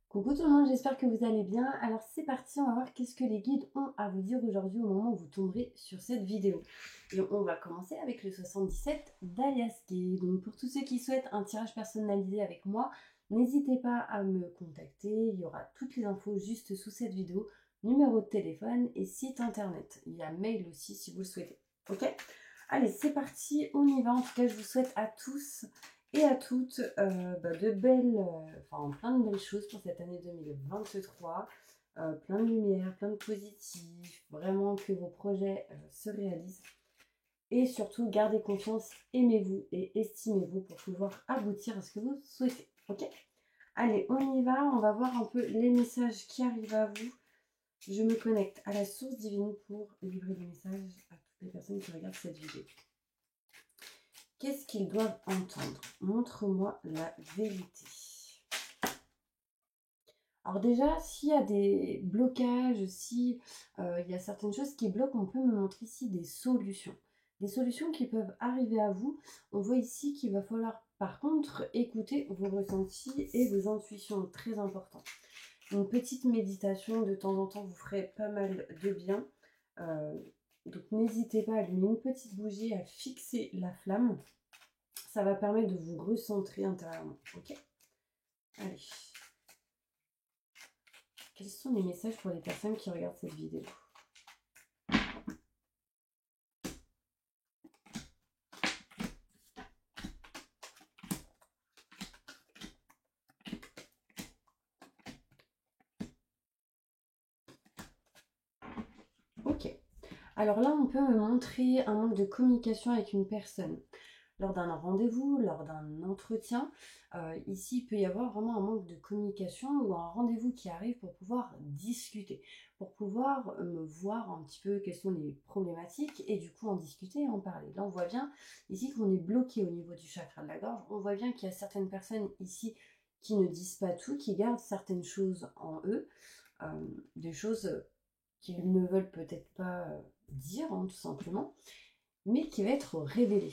Coucou tout le monde, j'espère que vous allez bien. Alors c'est parti, on va voir qu'est-ce que les guides ont à vous dire aujourd'hui au moment où vous tomberez sur cette vidéo. Et on va commencer avec le 77 d'Alias Gay. Donc pour tous ceux qui souhaitent un tirage personnalisé avec moi, n'hésitez pas à me contacter. Il y aura toutes les infos juste sous cette vidéo, numéro de téléphone et site internet. Il y a mail aussi si vous le souhaitez. Ok? Allez, c'est parti, on y va. En tout cas, je vous souhaite à tous et à toutes de belles, plein de belles choses pour cette année 2023. Plein de lumière, plein de positif, vraiment que vos projets se réalisent. Et surtout, gardez confiance, aimez-vous et estimez-vous pour pouvoir aboutir à ce que vous souhaitez. Ok? Allez, on y va, on va voir un peu les messages qui arrivent à vous. Je me connecte à la source divine pour livrer des messages à toutes les personnes qui regardent cette vidéo. Qu'est-ce qu'ils doivent entendre? Montre-moi la vérité. Alors déjà, s'il y a des blocages, si il y a certaines choses qui bloquent, on peut me montrer ici des solutions. Des solutions qui peuvent arriver à vous. On voit ici qu'il va falloir par contre écouter vos ressentis et vos intuitions, très important. Une petite méditation de temps en temps vous ferait pas mal de bien. Donc n'hésitez pas à allumer une petite bougie, à fixer la flamme. Ça va permettre de vous recentrer intérieurement. Ok? Allez. Quels sont les messages pour les personnes qui regardent cette vidéo? Ok. Alors là, on peut me montrer un manque de communication avec une personne. Lors d'un rendez-vous, lors d'un entretien, ici, il peut y avoir vraiment un manque de communication ou un rendez-vous qui arrive pour pouvoir discuter, pour pouvoir me voir un petit peu quelles sont les problématiques et du coup en discuter et en parler. Là, on voit bien ici qu'on est bloqué au niveau du chakra de la gorge. On voit bien qu'il y a certaines personnes ici qui ne disent pas tout, qui gardent certaines choses en eux, des choses qu'ils ne veulent peut-être pas dire, hein, tout simplement, mais qui va être révélée.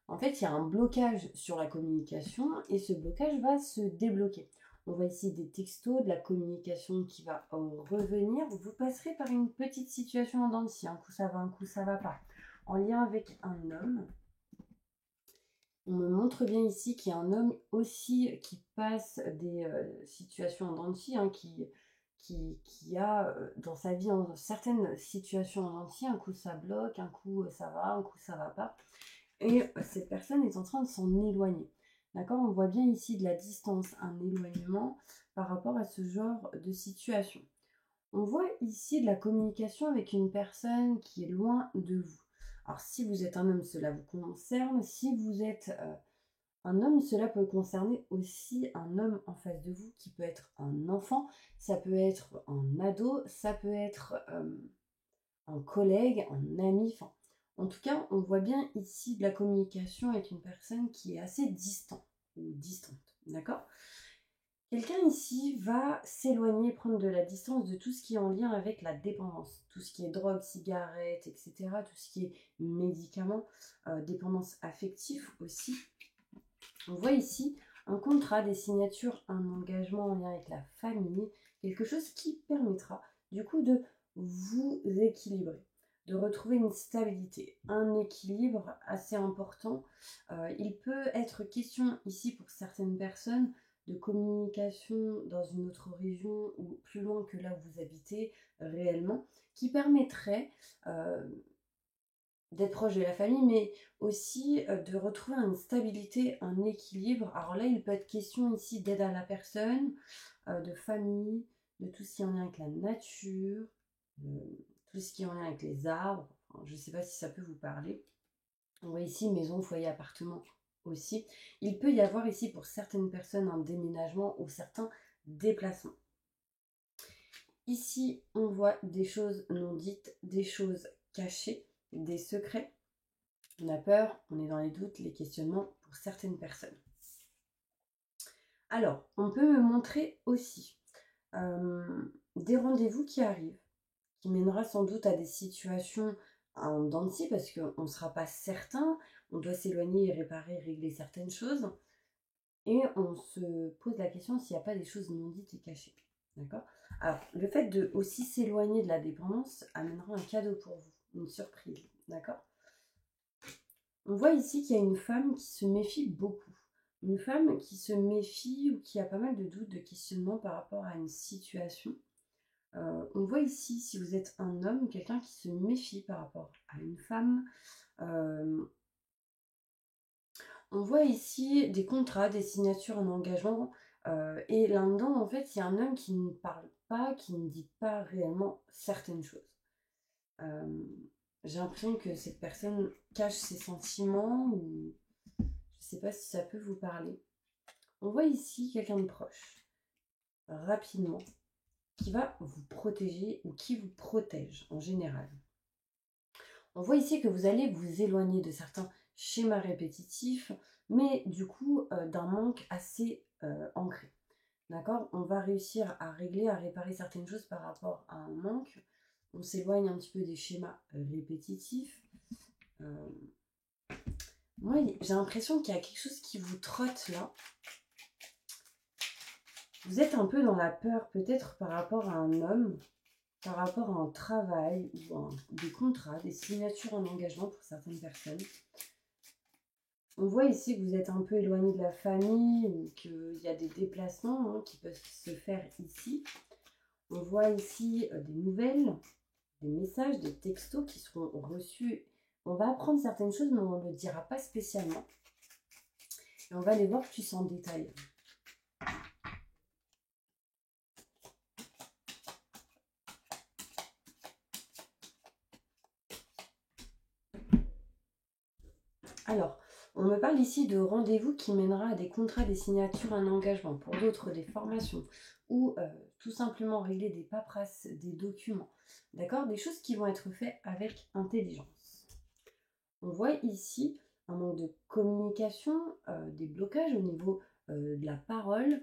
En fait, il y a un blocage sur la communication et ce blocage va se débloquer. On voit ici des textos, de la communication qui va revenir. Vous passerez par une petite situation en dents de scie. Un coup ça va, un coup ça va pas. En lien avec un homme. On me montre bien ici qu'il y a un homme aussi qui passe des situations en dents de scie, hein, qui a dans sa vie en certaines situations en dents de scie. Un coup ça bloque, un coup ça va, un coup ça va pas. Et cette personne est en train de s'en éloigner. D'accord? On voit bien ici de la distance, un éloignement par rapport à ce genre de situation. On voit ici de la communication avec une personne qui est loin de vous. Alors si vous êtes un homme, cela vous concerne. Si vous êtes un homme, cela peut concerner aussi un homme en face de vous qui peut être un enfant, ça peut être un ado, ça peut être un collègue, un ami, enfin, en tout cas, on voit bien ici de la communication avec une personne qui est assez distante ou distante, d'accord? Quelqu'un ici va s'éloigner, prendre de la distance de tout ce qui est en lien avec la dépendance, tout ce qui est drogue, cigarette, etc., tout ce qui est médicaments, dépendance affective aussi. On voit ici un contrat, des signatures, un engagement en lien avec la famille, quelque chose qui permettra du coup de vous équilibrer, de retrouver une stabilité, un équilibre assez important. Il peut être question ici pour certaines personnes de communication dans une autre région ou plus loin que là où vous habitez réellement, qui permettrait d'être proche de la famille, mais aussi de retrouver une stabilité, un équilibre. Alors là, il peut être question ici d'aide à la personne, de famille, de tout ce qui est en lien avec la nature, tout ce qui est en lien avec les arbres. Enfin, je ne sais pas si ça peut vous parler. On voit ici maison, foyer, appartement aussi. Il peut y avoir ici pour certaines personnes un déménagement ou certains déplacements. Ici, on voit des choses non dites, des choses cachées, des secrets. On a peur, on est dans les doutes, les questionnements pour certaines personnes. Alors, on peut me montrer aussi des rendez-vous qui arrivent, qui mènera sans doute à des situations en dents de scie, parce qu'on ne sera pas certain, on doit s'éloigner et réparer, régler certaines choses. et on se pose la question s'il n'y a pas des choses non dites et cachées. D'accord? Alors, le fait de aussi s'éloigner de la dépendance amènera un cadeau pour vous, une surprise. D'accord? On voit ici qu'il y a une femme qui se méfie beaucoup. Une femme qui se méfie ou qui a pas mal de doutes, de questionnements par rapport à une situation. On voit ici, si vous êtes un homme, quelqu'un qui se méfie par rapport à une femme. On voit ici des contrats, des signatures en engagement. Et là-dedans, en fait, il y a un homme qui ne parle pas, qui ne dit pas réellement certaines choses. J'ai l'impression que cette personne cache ses sentiments ou je ne sais pas si ça peut vous parler. On voit ici quelqu'un de proche, rapidement, qui va vous protéger ou qui vous protège en général. On voit ici que vous allez vous éloigner de certains schémas répétitifs, mais du coup d'un manque assez ancré. D'accord? On va réussir à régler, à réparer certaines choses par rapport à un manque. On s'éloigne un petit peu des schémas répétitifs. Moi, j'ai l'impression qu'il y a quelque chose qui vous trotte là. Vous êtes un peu dans la peur, peut-être par rapport à un homme, par rapport à un travail, ou des contrats, des signatures en engagement pour certaines personnes. On voit ici que vous êtes un peu éloigné de la famille, ou qu'il y a des déplacements qui peuvent se faire ici. On voit ici des nouvelles, des messages, des textos qui seront reçus. On va apprendre certaines choses, mais on ne le dira pas spécialement. Et on va les voir plus en détail. Alors, on me parle ici de rendez-vous qui mènera à des contrats, des signatures, un engagement. Pour d'autres, des formations ou tout simplement régler des paperasses, des documents. D'accord? Des choses qui vont être faites avec intelligence. On voit ici un manque de communication, des blocages au niveau de la parole.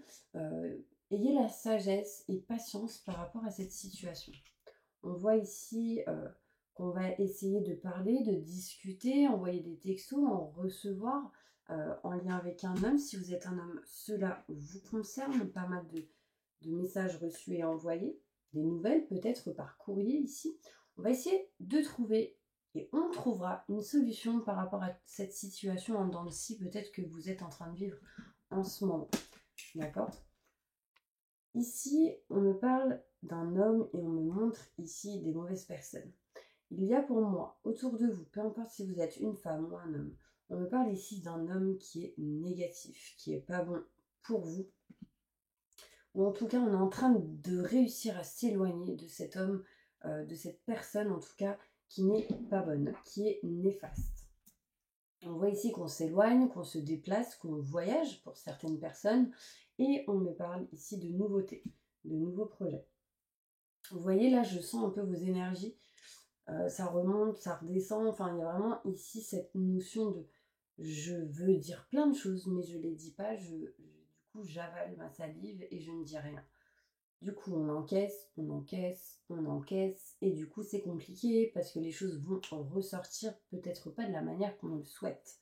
Ayez la sagesse et patience par rapport à cette situation. On voit ici qu'on va essayer de parler, de discuter, envoyer des textos, en recevoir en lien avec un homme. Si vous êtes un homme, cela vous concerne, pas mal de messages reçus et envoyés, des nouvelles peut-être par courrier ici. On va essayer de trouver et on trouvera une solution par rapport à cette situation en dents de scie peut-être que vous êtes en train de vivre en ce moment. D'accord? Ici, on me parle d'un homme et on me montre ici des mauvaises personnes. Il y a pour moi, autour de vous, peu importe si vous êtes une femme ou un homme, on me parle ici d'un homme qui est négatif, qui n'est pas bon pour vous. Ou en tout cas, on est en train de réussir à s'éloigner de cet homme, de cette personne en tout cas, qui n'est pas bonne, qui est néfaste. On voit ici qu'on s'éloigne, qu'on se déplace, qu'on voyage pour certaines personnes. Et on me parle ici de nouveautés, de nouveaux projets. Vous voyez là, je sens un peu vos énergies. Ça remonte, ça redescend. Enfin, il y a vraiment ici cette notion de je veux dire plein de choses, mais je ne les dis pas. Du coup, j'avale ma salive et je ne dis rien. Du coup, on encaisse, on encaisse, on encaisse. Et du coup, c'est compliqué parce que les choses vont ressortir peut-être pas de la manière qu'on le souhaite.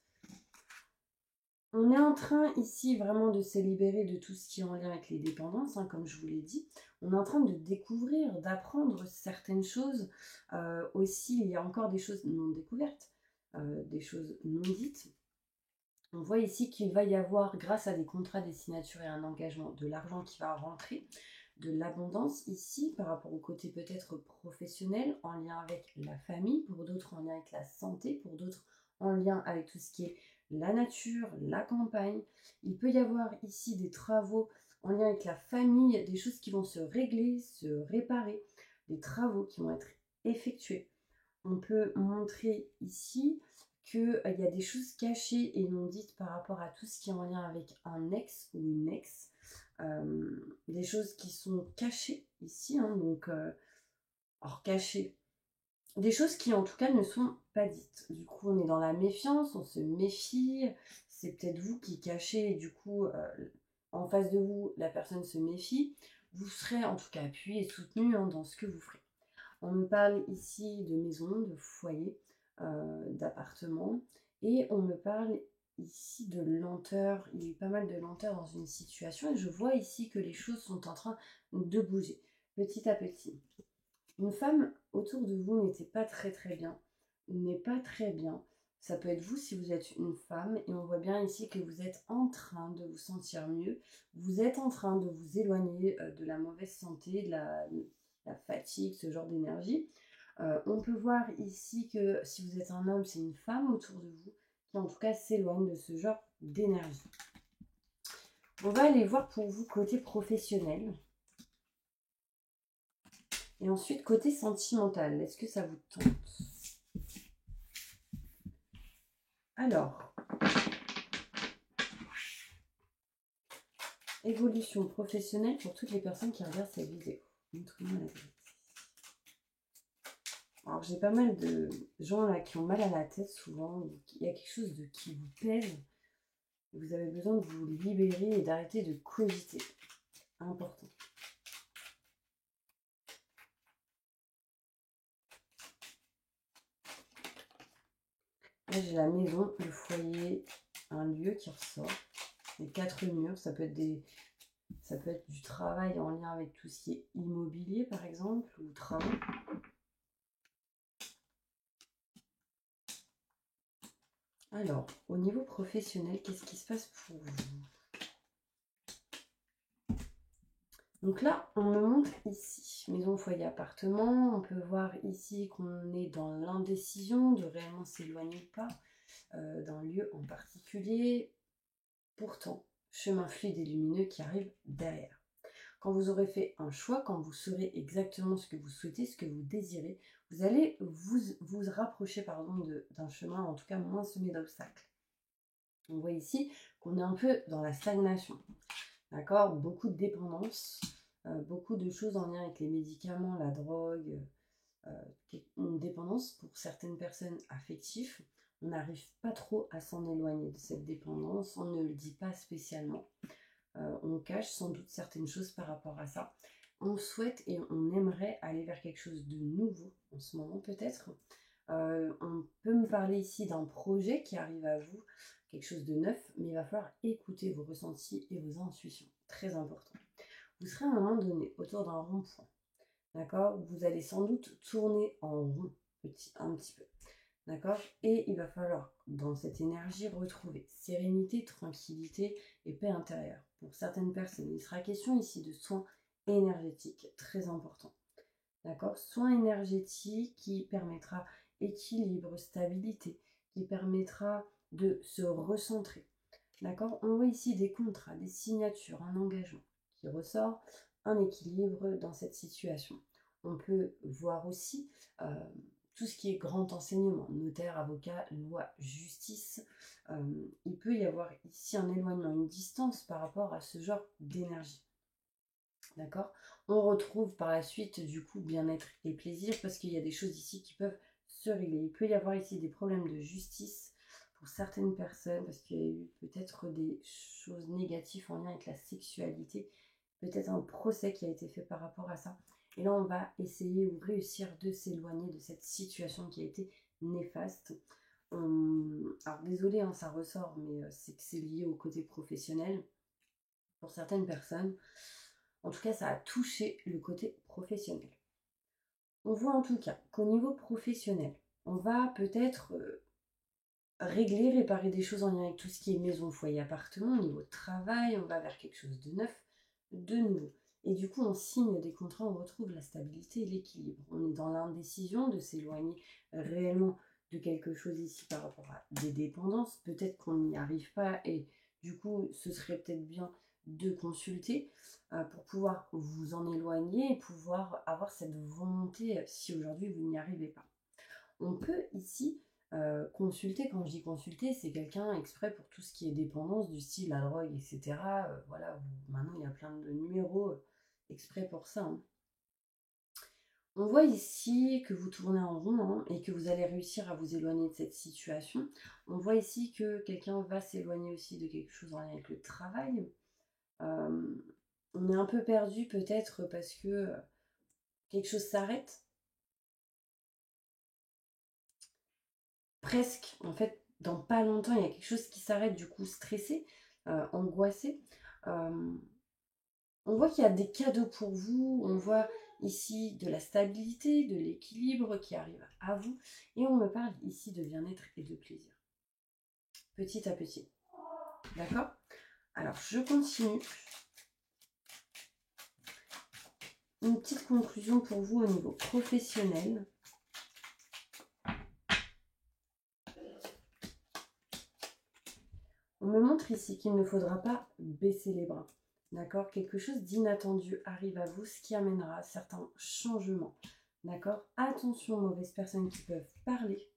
On est en train ici vraiment de se libérer de tout ce qui est en lien avec les dépendances, comme je vous l'ai dit. On est en train de découvrir, d'apprendre certaines choses. Aussi, il y a encore des choses non découvertes, des choses non dites. On voit ici qu'il va y avoir, grâce à des contrats, des signatures et un engagement, de l'argent qui va rentrer, de l'abondance ici par rapport au côté peut-être professionnel, en lien avec la famille, pour d'autres en lien avec la santé, pour d'autres en lien avec tout ce qui est la nature, la campagne. Il peut y avoir ici des travaux en lien avec la famille, des choses qui vont se régler, se réparer, des travaux qui vont être effectués. On peut montrer ici qu'il y a des choses cachées et non dites par rapport à tout ce qui est en lien avec un ex ou une ex. Des choses qui sont cachées ici, donc hors cachées. Des choses qui en tout cas ne sont pas dites. Du coup, on est dans la méfiance, on se méfie. C'est peut-être vous qui cachez et du coup, en face de vous, la personne se méfie. Vous serez en tout cas appuyé et soutenu dans ce que vous ferez. On me parle ici de maison, de foyer, d'appartement. Et on me parle ici de lenteur. Il y a eu pas mal de lenteur dans une situation et je vois ici que les choses sont en train de bouger petit à petit. Une femme autour de vous n'était pas très bien, n'est pas très bien. Ça peut être vous si vous êtes une femme et on voit bien ici que vous êtes en train de vous sentir mieux. Vous êtes en train de vous éloigner de la mauvaise santé, de la fatigue, ce genre d'énergie. On peut voir ici que si vous êtes un homme, c'est une femme autour de vous qui en tout cas s'éloigne de ce genre d'énergie. On va aller voir pour vous côté professionnel. Et ensuite, côté sentimental, est-ce que ça vous tente? Alors, évolution professionnelle pour toutes les personnes qui regardent cette vidéo. Montrez-moi la vérité. Alors, j'ai pas mal de gens là qui ont mal à la tête souvent. Il y a quelque chose qui vous pèse. Vous avez besoin de vous libérer et d'arrêter de cogiter. Important. Là, j'ai la maison, le foyer, un lieu qui ressort. Les 4 murs, ça peut être du travail en lien avec tout ce qui est immobilier, par exemple, ou travail. Alors, au niveau professionnel, qu'est-ce qui se passe pour vous? Donc là, on me montre ici, maison, foyer, appartement. On peut voir ici qu'on est dans l'indécision de réellement s'éloigner ou pas d'un lieu en particulier. Pourtant, chemin fluide et lumineux qui arrive derrière. Quand vous aurez fait un choix, quand vous saurez exactement ce que vous souhaitez, ce que vous désirez, vous allez vous rapprocher d'un chemin, en tout cas moins semé d'obstacles. On voit ici qu'on est un peu dans la stagnation. D'accord? Beaucoup de dépendance, beaucoup de choses en lien avec les médicaments, la drogue, une dépendance pour certaines personnes affectives. On n'arrive pas trop à s'en éloigner de cette dépendance, on ne le dit pas spécialement. On cache sans doute certaines choses par rapport à ça. On souhaite et on aimerait aller vers quelque chose de nouveau en ce moment peut-être. On peut me parler ici d'un projet qui arrive à vous, quelque chose de neuf, mais il va falloir écouter vos ressentis et vos intuitions. Très important. Vous serez à un moment donné autour d'un rond-point. D'accord? Vous allez sans doute tourner en rond un petit peu. D'accord? Et il va falloir, dans cette énergie, retrouver sérénité, tranquillité et paix intérieure. Pour certaines personnes, il sera question ici de soins énergétiques, très important. D'accord? Soins énergétiques qui permettra équilibre, stabilité, qui permettra de se recentrer. D'accord? On voit ici des contrats, des signatures, un engagement qui ressort, un équilibre dans cette situation. On peut voir aussi tout ce qui est grand enseignement, notaire, avocat, loi, justice. Il peut y avoir ici un éloignement, une distance par rapport à ce genre d'énergie. D'accord? On retrouve par la suite du coup bien-être et plaisir parce qu'il y a des choses ici qui peuvent se régler. Il peut y avoir ici des problèmes de justice pour certaines personnes parce qu'il y a eu peut-être des choses négatives en lien avec la sexualité, peut-être un procès qui a été fait par rapport à ça. Et là, on va essayer ou réussir de s'éloigner de cette situation qui a été néfaste. Alors désolé, hein, ça ressort, mais c'est que c'est lié au côté professionnel. Pour certaines personnes, en tout cas, ça a touché le côté professionnel. On voit en tout cas qu'au niveau professionnel, on va peut-être régler, réparer des choses en lien avec tout ce qui est maison, foyer, appartement. Au niveau de travail, on va vers quelque chose de neuf, de nouveau. Et du coup, on signe des contrats, on retrouve la stabilité et l'équilibre. On est dans l'indécision de s'éloigner réellement de quelque chose ici par rapport à des dépendances. Peut-être qu'on n'y arrive pas et du coup, ce serait peut-être bien de consulter pour pouvoir vous en éloigner et pouvoir avoir cette volonté si aujourd'hui vous n'y arrivez pas. On peut ici consulter, quand je dis consulter, c'est quelqu'un exprès pour tout ce qui est dépendance du style la drogue, etc. Voilà, maintenant il y a plein de numéros exprès pour ça. Hein. On voit ici que vous tournez en rond hein, et que vous allez réussir à vous éloigner de cette situation. On voit ici que quelqu'un va s'éloigner aussi de quelque chose en lien avec le travail. On est un peu perdu peut-être parce que quelque chose s'arrête. Presque, en fait, dans pas longtemps, il y a quelque chose qui s'arrête, du coup stressé, angoissé. On voit qu'il y a des cadeaux pour vous, on voit ici de la stabilité, de l'équilibre qui arrive à vous, et on me parle ici de bien-être et de plaisir, petit à petit. D'accord? Alors, je continue. Une petite conclusion pour vous au niveau professionnel. On me montre ici qu'il ne faudra pas baisser les bras. D'accord? Quelque chose d'inattendu arrive à vous, ce qui amènera certains changements. D'accord? Attention aux mauvaises personnes qui peuvent parler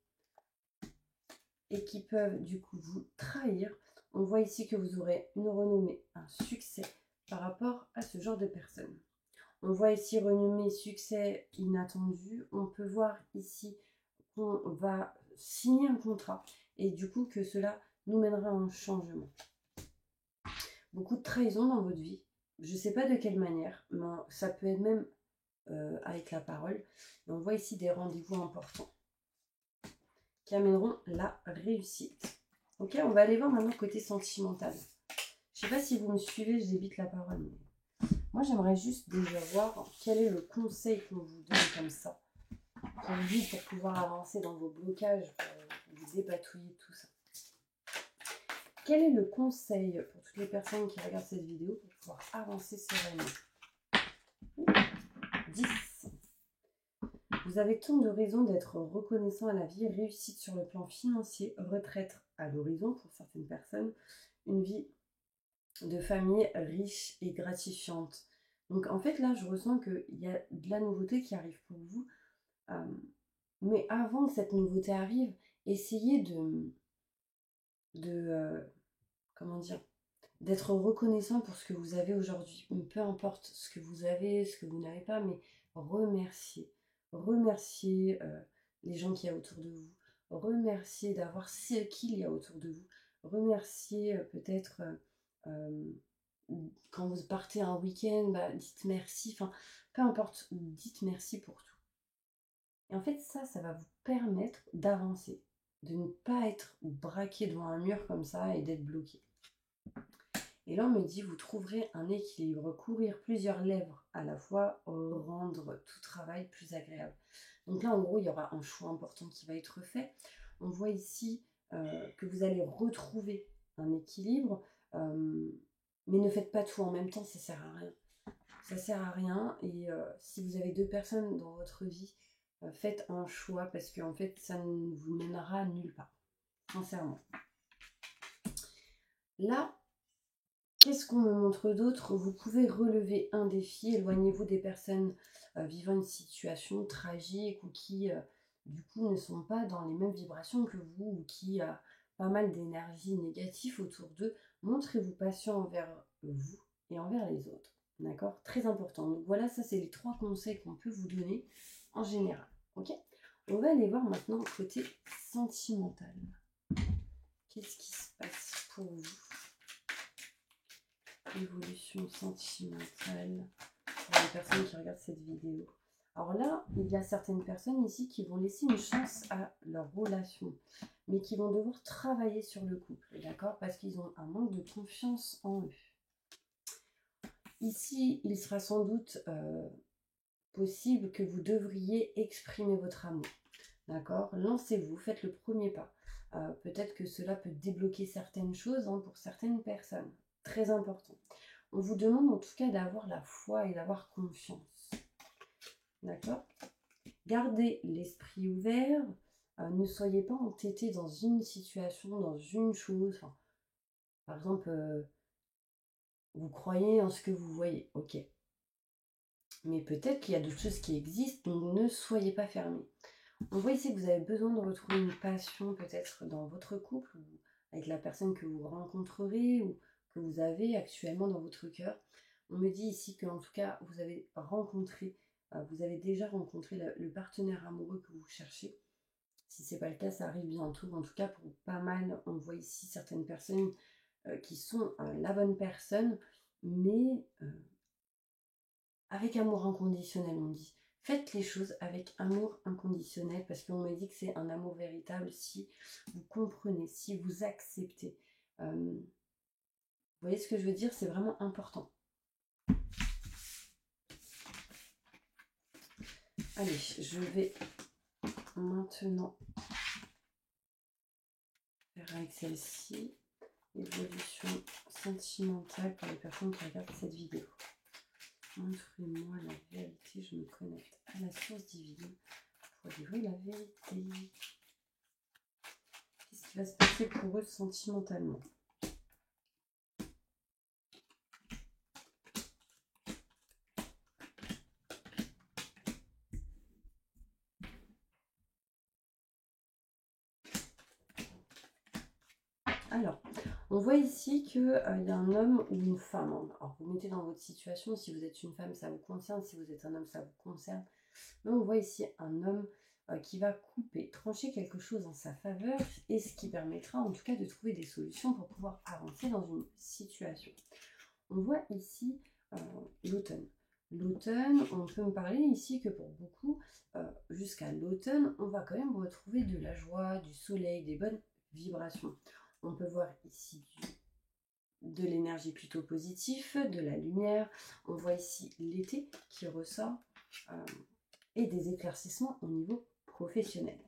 et qui peuvent du coup vous trahir. On voit ici que vous aurez une renommée, un succès par rapport à ce genre de personnes. On voit ici renommée, succès inattendu. On peut voir ici qu'on va signer un contrat et du coup que cela nous mènera à un changement. Beaucoup de trahison dans votre vie. Je ne sais pas de quelle manière, mais ça peut être même avec la parole. Et on voit ici des rendez-vous importants qui amèneront la réussite. Ok, on va aller voir maintenant côté sentimental. Je ne sais pas si vous me suivez, je débite la parole. Mais moi, j'aimerais juste déjà voir quel est le conseil qu'on vous donne comme ça. Pour vous, pour pouvoir avancer dans vos blocages, pour vous dépatouiller tout ça. Quel est le conseil pour toutes les personnes qui regardent cette vidéo pour pouvoir avancer sereinement? 10. Vous avez tant de raisons d'être reconnaissant à la vie, réussite sur le plan financier, retraite à l'horizon pour certaines personnes, une vie de famille riche et gratifiante. Donc en fait là, je ressens qu'il y a de la nouveauté qui arrive pour vous. Mais avant que cette nouveauté arrive, essayez comment dire, d'être reconnaissant pour ce que vous avez aujourd'hui. Peu importe ce que vous avez, ce que vous n'avez pas, mais remerciez. Remerciez les gens qu'il y a autour de vous. Remerciez d'avoir ce qu'il y a autour de vous. Remerciez peut-être quand vous partez un week-end, dites merci. Enfin, peu importe, dites merci pour tout. Et en fait, ça va vous permettre d'avancer, de ne pas être braqué devant un mur comme ça et d'être bloqué. Et là, on me dit, vous trouverez un équilibre, courir plusieurs lèvres à la fois, rendre tout travail plus agréable. Donc là, en gros, il y aura un choix important qui va être fait. On voit ici que vous allez retrouver un équilibre, mais ne faites pas tout en même temps, ça sert à rien. Ça sert à rien, et si vous avez deux personnes dans votre vie, faites un choix, parce qu'en fait, ça ne vous mènera nulle part, sincèrement. Là, qu'est-ce qu'on me montre d'autre? Vous pouvez relever un défi, éloignez-vous des personnes vivant une situation tragique ou qui, du coup, ne sont pas dans les mêmes vibrations que vous ou qui a pas mal d'énergie négative autour d'eux. Montrez-vous patient envers vous et envers les autres. D'accord? Très important. Donc voilà, ça c'est les 3 conseils qu'on peut vous donner en général. Ok? On va aller voir maintenant côté sentimental. Qu'est-ce qui se passe pour vous? Évolution sentimentale pour les personnes qui regardent cette vidéo. Alors là, il y a certaines personnes ici qui vont laisser une chance à leur relation, mais qui vont devoir travailler sur le couple, d'accord? Parce qu'ils ont un manque de confiance en eux. Ici, il sera sans doute possible que vous devriez exprimer votre amour, d'accord? Lancez-vous, faites le premier pas. Peut-être que cela peut débloquer certaines choses pour certaines personnes. Très important. On vous demande en tout cas d'avoir la foi et d'avoir confiance. D'accord? Gardez l'esprit ouvert. Ne soyez pas entêté dans une situation, dans une chose. Enfin, par exemple, vous croyez en ce que vous voyez. Ok. Mais peut-être qu'il y a d'autres choses qui existent, donc ne soyez pas fermés. On voit ici que vous avez besoin de retrouver une passion peut-être dans votre couple, ou avec la personne que vous rencontrerez, ou que vous avez actuellement dans votre cœur. On me dit ici qu'en tout cas, vous avez déjà rencontré le partenaire amoureux que vous cherchez. Si ce n'est pas le cas, ça arrive bientôt. En tout cas, pour pas mal, on voit ici certaines personnes qui sont la bonne personne, mais avec amour inconditionnel, on dit. Faites les choses avec amour inconditionnel, parce qu'on me dit que c'est un amour véritable si vous comprenez, si vous acceptez. Vous voyez ce que je veux dire? C'est vraiment important. Allez, je vais maintenant faire avec celle-ci. Évolution sentimentale pour les personnes qui regardent cette vidéo. Montrez-moi la vérité, je me connecte à la source divine pour dévoiler la vérité. Qu'est-ce qui va se passer pour eux sentimentalement? Alors, on voit ici qu'il y a un homme ou une femme. Alors, vous mettez dans votre situation, si vous êtes une femme, ça vous concerne. Si vous êtes un homme, ça vous concerne. Mais on voit ici un homme qui va couper, trancher quelque chose en sa faveur, et ce qui permettra en tout cas de trouver des solutions pour pouvoir avancer dans une situation. On voit ici l'automne. L'automne, on peut me parler ici que pour beaucoup, jusqu'à l'automne, on va quand même retrouver de la joie, du soleil, des bonnes vibrations. On peut voir ici de l'énergie plutôt positive, de la lumière. On voit ici l'été qui ressort et des éclaircissements au niveau professionnel.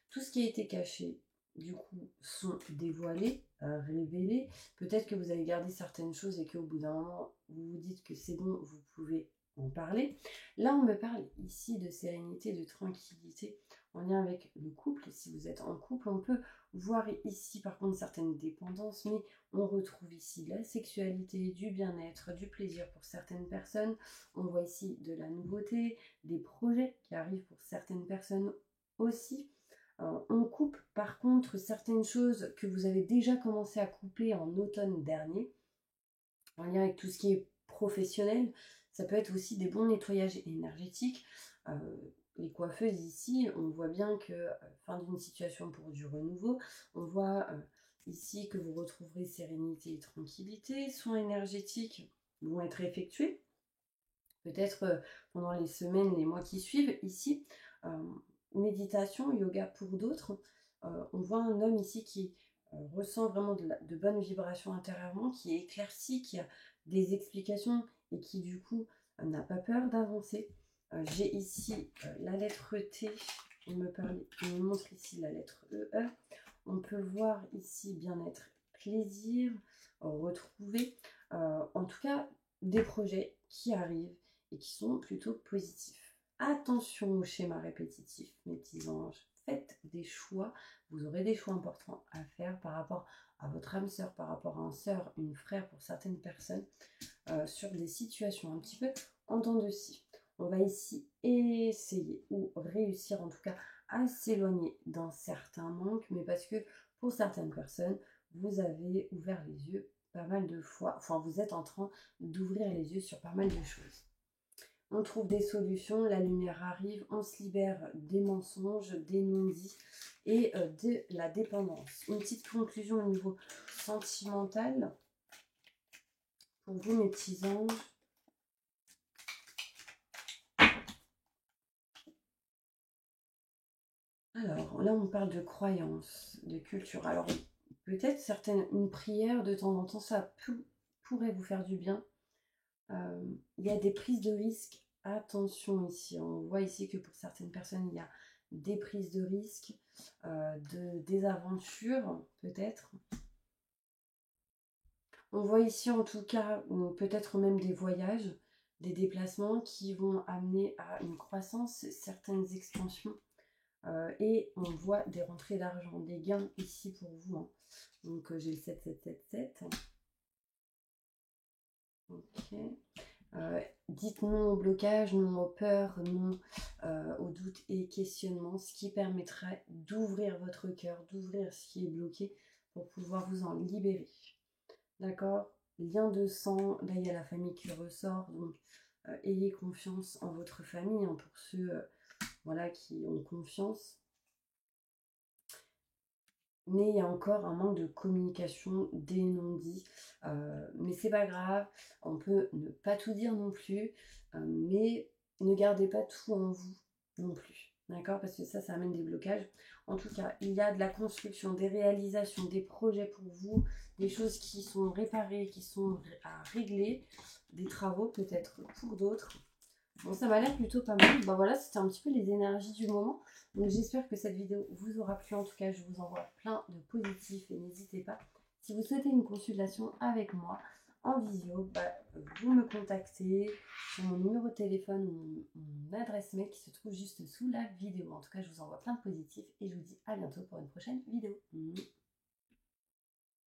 Tout ce qui a été caché, du coup, sont dévoilés, révélés. Peut-être que vous avez gardé certaines choses et qu'au bout d'un moment, vous vous dites que c'est bon, vous pouvez en parler. Là, on me parle ici de sérénité, de tranquillité en lien avec le couple. Si vous êtes en couple, on peut voir ici par contre certaines dépendances, mais on retrouve ici la sexualité, du bien-être, du plaisir pour certaines personnes. On voit ici de la nouveauté, des projets qui arrivent pour certaines personnes aussi. On coupe par contre certaines choses que vous avez déjà commencé à couper en automne dernier, en lien avec tout ce qui est professionnel. Ça peut être aussi des bons nettoyages énergétiques. Les coiffeuses ici, on voit bien que fin d'une situation pour du renouveau. On voit ici que vous retrouverez sérénité et tranquillité. Soins énergétiques vont être effectués, peut-être pendant les semaines, les mois qui suivent. Ici, méditation, yoga pour d'autres. On voit un homme ici qui ressent vraiment de bonnes vibrations intérieurement, qui est éclairci, qui a des explications et qui du coup n'a pas peur d'avancer. J'ai ici la lettre T, il me montre ici la lettre E. On peut voir ici bien-être, plaisir, retrouver, en tout cas des projets qui arrivent et qui sont plutôt positifs. Attention au schéma répétitif, mes petits anges. Faites des choix. Vous aurez des choix importants à faire par rapport à votre âme sœur, par rapport à un sœur, une frère pour certaines personnes, sur des situations un petit peu en dents de scie. On va ici essayer ou réussir en tout cas à s'éloigner d'un certain manque, mais parce que pour certaines personnes, vous avez ouvert les yeux pas mal de fois, enfin vous êtes en train d'ouvrir les yeux sur pas mal de choses. On trouve des solutions, la lumière arrive, on se libère des mensonges, des non-dits et de la dépendance. Une petite conclusion au niveau sentimental pour vous, mes petits anges. Alors là, on parle de croyances, de culture. Alors peut-être une prière de temps en temps, ça pourrait vous faire du bien. Il y a des prises de risques. Attention ici, on voit ici que pour certaines personnes, il y a des prises de risques, des aventures peut-être. On voit ici en tout cas peut-être même des voyages, des déplacements qui vont amener à une croissance, certaines expansions. Et on voit des rentrées d'argent, des gains ici pour vous. Hein. Donc j'ai le 7777. Ok. Dites non au blocage, non aux peurs, non aux doutes et questionnements, ce qui permettrait d'ouvrir votre cœur, d'ouvrir ce qui est bloqué pour pouvoir vous en libérer. D'accord? Lien de sang, là il y a la famille qui ressort, donc ayez confiance en votre famille, hein, pour ceux voilà, qui ont confiance. Mais il y a encore un manque de communication, des non-dits. Mais c'est pas grave, on peut ne pas tout dire non plus. Mais ne gardez pas tout en vous non plus. D'accord? Parce que ça amène des blocages. En tout cas, il y a de la construction, des réalisations, des projets pour vous, des choses qui sont réparées, qui sont à régler, des travaux peut-être pour d'autres. Bon, ça m'a l'air plutôt pas mal. Ben voilà, c'était un petit peu les énergies du moment. Donc j'espère que cette vidéo vous aura plu. En tout cas, je vous envoie plein de positifs et n'hésitez pas. Si vous souhaitez une consultation avec moi en visio, vous me contactez sur mon numéro de téléphone ou mon adresse mail qui se trouve juste sous la vidéo. En tout cas, je vous envoie plein de positifs et je vous dis à bientôt pour une prochaine vidéo.